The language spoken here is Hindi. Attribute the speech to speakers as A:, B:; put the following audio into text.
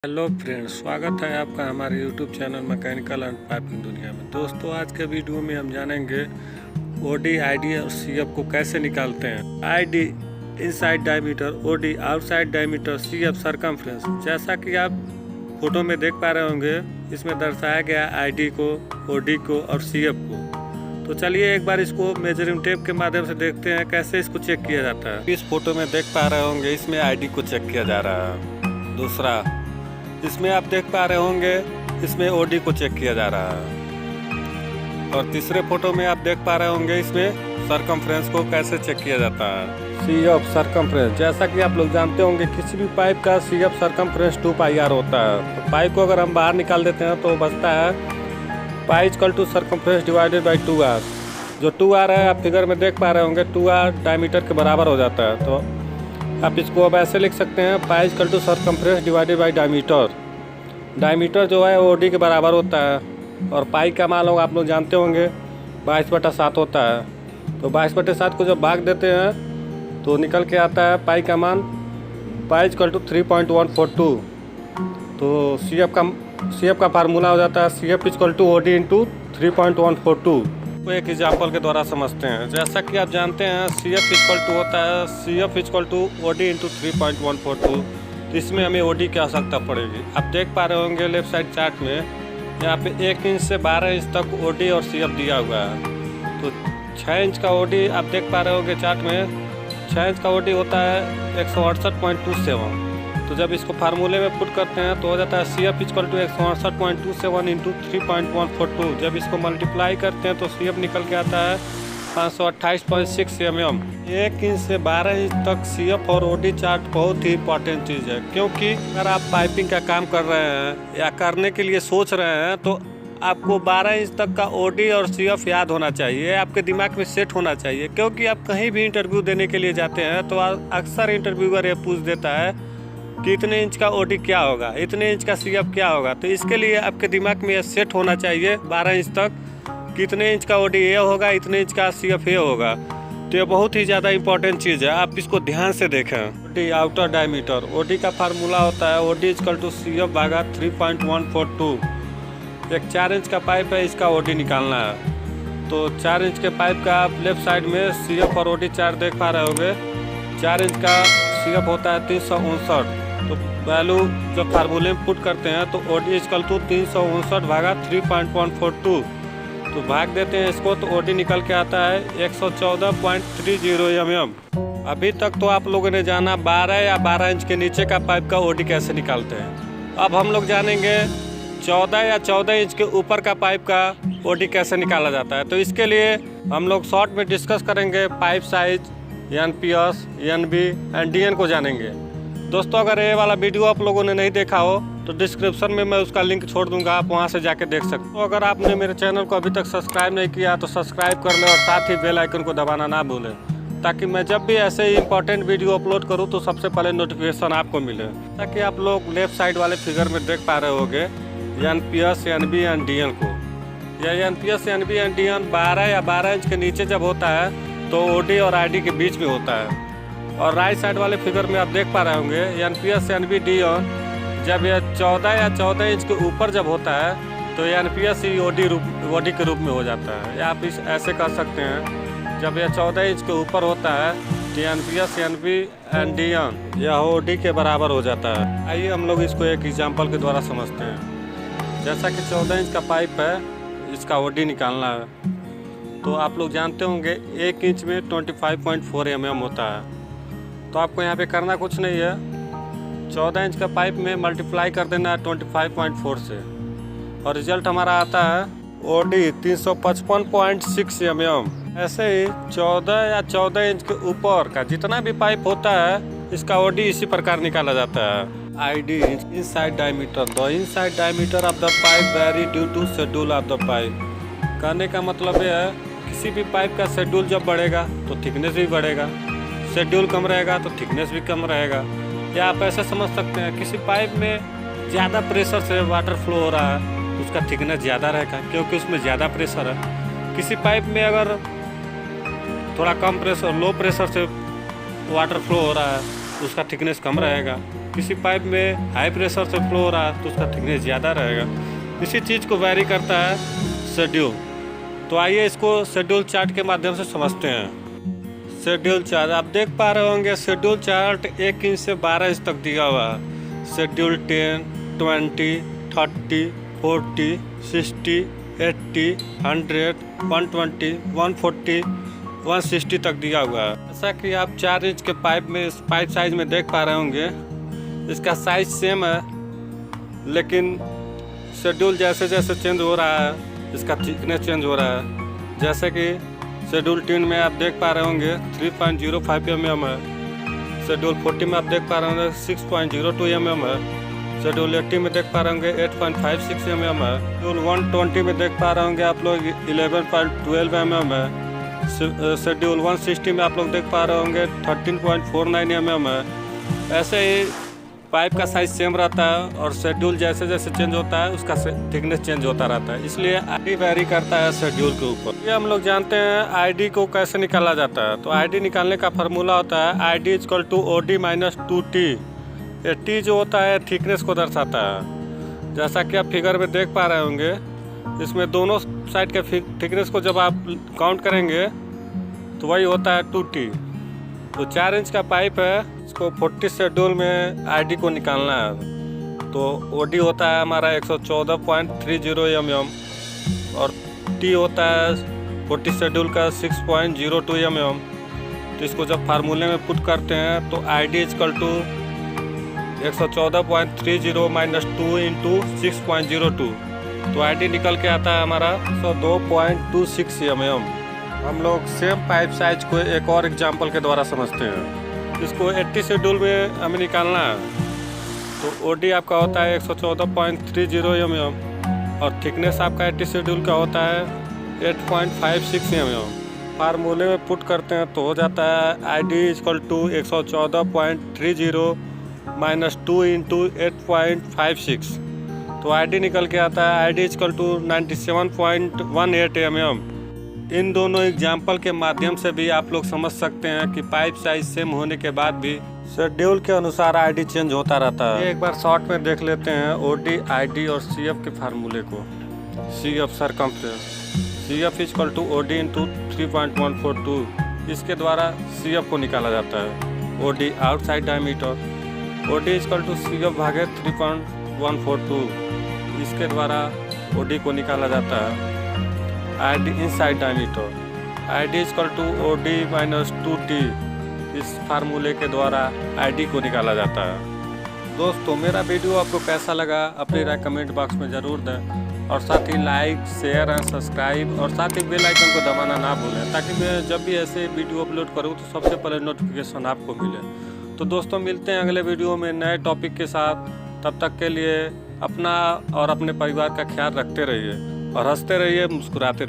A: हेलो फ्रेंड्स, स्वागत है आपका हमारे YouTube channel mechanical and piping दुनिया में। दोस्तों, आज के वीडियो में हम जानेंगे ओडी, आईडी और सीएफ को कैसे निकालते हैं। ID inside diameter, OD outside diameter, CF circumference. जैसा कि आप फोटो में देख पा रहे होंगे, इसमें दर्शाया गया आईडी को, ओडी को और सीएफ को। तो चलिए एक बार इसको मेजरिंग टेप के माध्यम से देखते हैं कैसे इसको चेक किया जाता है। इस फोटो में देख पा रहे होंगे, इसमें आईडी को चेक किया जा रहा है। दूसरा, इसमें आप देख पा रहे होंगे, इसमें ओडी को चेक किया जा रहा है। और तीसरे फोटो में आप देख पा रहे होंगे, इसमें सरकमफ्रेंस को कैसे चेक किया जाता है। सीएफ सरकमफ्रेंस, जैसा कि आप लोग जानते होंगे, किसी भी पाइप का सीएफ सरकमफ्रेंस 2πr होता है। तो पाइप को अगर हम बाहर निकाल देते हैं तो बचता है pi equal to circumference divided by 2r। जो 2r है, आप फिगर में देख पा रहे होंगे, 2r डायमीटर के बराबर हो जाता है। तो आप इसको अब ऐसे लिख सकते हैं, pi equal to circumference divided by diameter. Diameter जो है वो ओडी के बराबर होता है। और पाई का मान आप लोग जानते होंगे 22/7 होता है। तो 22/7 को जब भाग देते हैं तो निकल के आता है पाई का मान, पाई इक्वल टू 3.142। तो सीएफ का फार्मूला हो जाता है CF equal to OD into 3.142। तो एक एग्जाम्पल के द्वारा समझते हैं। जैसा कि आप जानते हैं, CF इक्वल टू होता है CF equal to OD into 3.142। तो इसमें हमें ओडी की आवश्यकता पड़ेगी। आप देख पा रहे होंगे लेफ्ट साइड चार्ट में, यहाँ पे 1 इंच से 12 इंच तक ओडी और CF दिया हुआ है। तो 6 इंच का ओडी आप देख पा रहे होंगे चार्ट में, 6 इंच का ओडी होता है 168.27। तो जब इसको फार्मूले में पुट करते हैं तो हो जाता है CF इक्वल टू 168.27 इंटू 3.142। जब इसको मल्टीप्लाई करते हैं तो CF निकल के आता है 528.6 mm। 1 इंच से 12 इंच तक CF और ओडी चार्ट बहुत ही इंपॉर्टेंट चीज़ है, क्योंकि अगर आप पाइपिंग का काम कर रहे हैं या करने के लिए सोच रहे हैं तो आपको 12 इंच तक का ओडी और CF याद होना चाहिए, आपके दिमाग में सेट होना चाहिए। क्योंकि आप कहीं भी इंटरव्यू देने के लिए जाते हैं तो अक्सर इंटरव्यूअर ये पूछ देता है कि इतने इंच का ओडी क्या होगा, इतने इंच का CF क्या होगा। तो इसके लिए आपके दिमाग में ये सेट होना चाहिए 12 इंच तक, कितने इंच का ओडी ये होगा, इतने इंच का CF ये होगा। तो ये बहुत ही ज़्यादा इंपॉर्टेंट चीज़ है, आप इसको ध्यान से देखें। ओडी आउटर डायमीटर, ओडी का फार्मूला होता है ओडी इक्वल टू CF भागा 3.142। एक 4 इंच का पाइप है, इसका ओडी निकालना है। तो 4 इंच के पाइप का आप लेफ्ट साइड में CF और ओडी चार्ट देख पा रहे होंगे। 4 इंच का CF होता है 359। तो वैल्यू जब फार्मूले में पुट करते हैं तो ओडी इक्वल टू 359 भागा 3.142। तो भाग देते हैं इसको तो ओडी निकल के आता है 114.30 mm। अभी तक तो आप लोगों ने जाना 12 या 12 इंच के नीचे का पाइप का ओडी कैसे निकालते हैं। अब हम लोग जानेंगे 14 या 14 इंच के ऊपर का पाइप का ओडी कैसे निकाला जाता है। तो इसके लिए हम लोग शॉर्ट में डिस्कस करेंगे pipe size, NPS, NB and DN को जानेंगे। दोस्तों, अगर ये वाला वीडियो आप लोगों ने नहीं देखा हो तो डिस्क्रिप्शन में मैं उसका लिंक छोड़ दूंगा, आप वहां से जाके देख सकते हो। अगर आपने मेरे चैनल को अभी तक सब्सक्राइब नहीं किया तो सब्सक्राइब कर लें और साथ ही बेल आइकन को दबाना ना भूलें, ताकि मैं जब भी ऐसे ही इंपॉर्टेंट वीडियो अपलोड करूं तो सबसे पहले नोटिफिकेशन आपको मिले। ताकि आप लोग लेफ्ट साइड वाले फिगर में देख पा रहे होंगे NPS, NB एंड DN को। यह NPS, NB एंड DN 12 या 12 इंच के नीचे जब होता है तो ओडी और आईडी के बीच में होता है। और राइट साइड वाले फिगर में आप देख पा रहे होंगे NPS, NB, DN जब यह 14 या 14 इंच के ऊपर जब होता है तो NPS ही ओडी के रूप में हो जाता है। या आप ऐसे कर सकते हैं, जब यह 14 इंच के ऊपर होता है तो NPS, NB एंड DN यह ओडी के बराबर हो जाता है। आइए हम लोग इसको एक एग्जाम्पल के द्वारा समझते हैं। जैसा कि 14 इंच का पाइप है, इसका ओडी निकालना है। तो आप लोग जानते होंगे 1 इंच में 25.4 mm होता है। तो आपको यहाँ पे करना कुछ नहीं है, 14 इंच का पाइप में मल्टीप्लाई कर देना है 25.4 से और रिजल्ट हमारा आता है ओडी 355.6 mm। ऐसे ही 14 या 14 इंच के ऊपर का जितना भी पाइप होता है, इसका ओडी इसी प्रकार निकाला जाता है। ID inside diameter, the inside diameter of the pipe vary due to schedule of the pipe. कहने का मतलब ये है, किसी भी पाइप का शेड्यूल जब बढ़ेगा तो थिकनेस भी बढ़ेगा, शेड्यूल कम रहेगा तो थिकनेस भी कम रहेगा। या आप ऐसे समझ सकते हैं, किसी पाइप में ज़्यादा प्रेशर से वाटर फ्लो हो रहा है, उसका थिकनेस ज़्यादा रहेगा क्योंकि उसमें ज़्यादा प्रेशर है। किसी पाइप में अगर थोड़ा कम प्रेशर, लो प्रेशर से वाटर फ्लो हो रहा है, उसका थिकनेस कम रहेगा। किसी पाइप में हाई प्रेशर से फ्लो हो रहा है तो उसका थिकनेस ज़्यादा रहेगा। इसी चीज़ को वैरी करता है शेड्यूल। तो आइए इसको शेड्यूल चार्ट के माध्यम से समझते हैं। शेड्यूल चार्ट आप देख पा रहे होंगे, शेड्यूल चार्ट 1 इंच से 12 इंच तक दिया हुआ है। शेड्यूल 10, 20, 30, 40, 60, 80, 100, 120, 140, 160 तक दिया हुआ है। जैसा कि आप 4 इंच के पाइप में इस पाइप साइज में देख पा रहे होंगे, इसका साइज सेम है, लेकिन शेड्यूल जैसे जैसे चेंज हो रहा है इसका थिकनेस चेंज हो रहा है। जैसे कि शेड्यूल 10 में आप देख पा रहे होंगे 3.05 mm है। शेड्यूल 40 में आप देख पा रहे होंगे 6.02 mm है। शेड्यूल 80 में देख पा रहे होंगे 8.56 mm है। शेड्यूल 120 में देख पा रहे होंगे आप लोग 11.12 mm है। शेड्यूल 160 में आप लोग देख पा रहे होंगे 13.49 mm है। ऐसे ही पाइप का साइज सेम रहता है और शेड्यूल जैसे जैसे चेंज होता है उसका थिकनेस चेंज होता रहता है, इसलिए आईडी वेरी करता है शेड्यूल के ऊपर। ये हम लोग जानते हैं आईडी को कैसे निकाला जाता है। तो आईडी निकालने का फार्मूला होता है ID equal to OD minus 2T। ये T जो होता है थिकनेस को दर्शाता है। जैसा कि आप फिगर में देख पा रहे होंगे, इसमें दोनों साइड के थिकनेस को जब आप काउंट करेंगे तो वही होता है 2T। तो 4 इंच का पाइप है, इसको 40 शेड्यूल में आईडी को निकालना है। तो OD होता है हमारा 114.30 mm और T होता है 40 शेड्यूल का 6.02 mm। तो इसको जब फार्मूले में पुट करते हैं तो ID equal to 114.30 minus 2 into 6.02। तो आईडी निकल के आता है हमारा 102.26 mm। हम लोग सेम पाइप साइज को एक और एग्जांपल के द्वारा समझते हैं। इसको 80 शेड्यूल में हमें निकालना है। तो OD आपका होता है 114.30 mm और थिकनेस आपका 80 शेड्यूल का होता है 8.56 mm। फार्मूले में पुट करते हैं तो हो जाता है ID equal to 114.30 minus 2 into 8.56। तो आईडी निकल के आता है आईडी इक्वल टू 97.18 mm। इन दोनों एग्जाम्पल के माध्यम से भी आप लोग समझ सकते हैं कि पाइप साइज सेम होने के बाद भी शेड्यूल के अनुसार आईडी चेंज होता रहता है। एक बार शॉर्ट में देख लेते हैं OD, आईडी और CF के फार्मूले को। CF circumference, CF equal to OD into 3.142। इसके द्वारा CF को निकाला जाता है। OD outside diameter, OD equal to CF भागे 3.142। इसके द्वारा OD को निकाला जाता है। ID inside diameter, ID equal to OD minus 2T। इस फार्मूले के द्वारा आईडी को निकाला जाता है। दोस्तों, मेरा वीडियो आपको कैसा लगा अपनी राय कमेंट बॉक्स में ज़रूर दें और साथ ही लाइक, शेयर एंड सब्सक्राइब और साथ ही बेल आइकन को दबाना ना भूलें, ताकि मैं जब भी ऐसे वीडियो अपलोड करूँ तो सबसे पहले नोटिफिकेशन आपको मिले। तो दोस्तों, मिलते हैं अगले वीडियो में नए टॉपिक के साथ। तब तक के लिए अपना और अपने परिवार का ख्याल रखते रहिए और हंसते रहिए, मुस्कुराते रहिए।